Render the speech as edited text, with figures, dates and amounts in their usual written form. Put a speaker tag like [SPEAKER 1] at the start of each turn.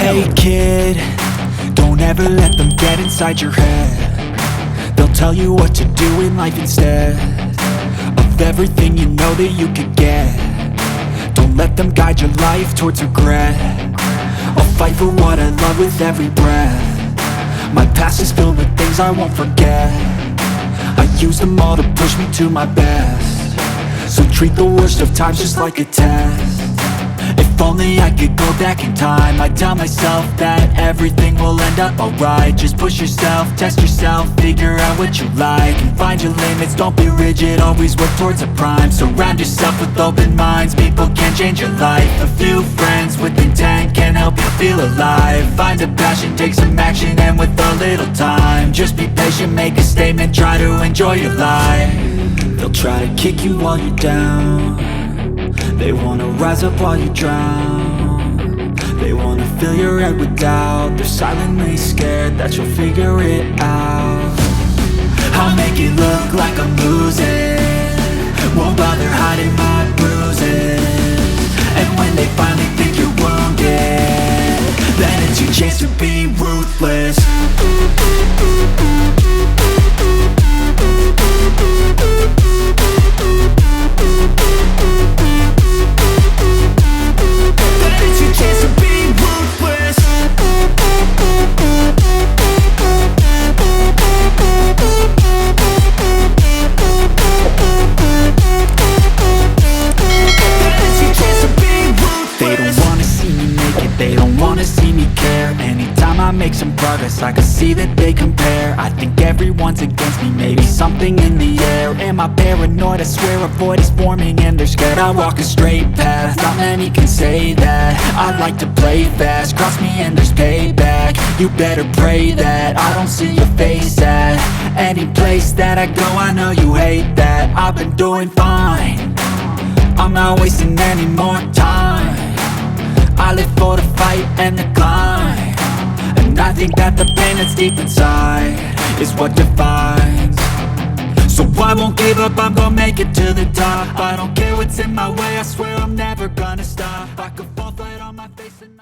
[SPEAKER 1] Hey kid, don't ever let them get inside your head. They'll tell you what to do in life instead of everything you know that you could get. Don't let them guide your life towards regret. I'll fight for what I love with every breath. My past is filled with things I won't forget. I use them all to push me to my best. So treat the worst of times just like a test. If only I could go back in time, I'd tell myself that everything will end up alright. Just push yourself, test yourself, figure out what you like, and find your limits, don't be rigid, always work towards a prime. Surround yourself with open minds, people can change your life. A few friends with intent can help you feel alive. Find a passion, take some action, and with a little time, just be patient, make a statement, try to enjoy your life. They'll try to kick you while you're down. They wanna rise up while you drown. They wanna fill your head with doubt. They're silently scared that you'll figure it out. I'll make it look like I'm losing, won't bother hiding my bruises. And when they finally think you're wounded, then it's your chance to be ruthless. I make some progress, I can see that they compare. I think everyone's against me, maybe something in the air. Am I paranoid? I swear a void is forming and they're scared. I walk a straight path, not many can say that. I like to play fast, cross me and there's payback. You better pray that I don't see your face at any place that I go. I know you hate that. I've been doing fine, I'm not wasting any more time. I live for the fight and the climb, and I think that the pain that's deep inside is what defines. So I won't give up, I'm gonna make it to the top. I don't care what's in my way, I swear I'm never gonna stop. I could fall flat on my face and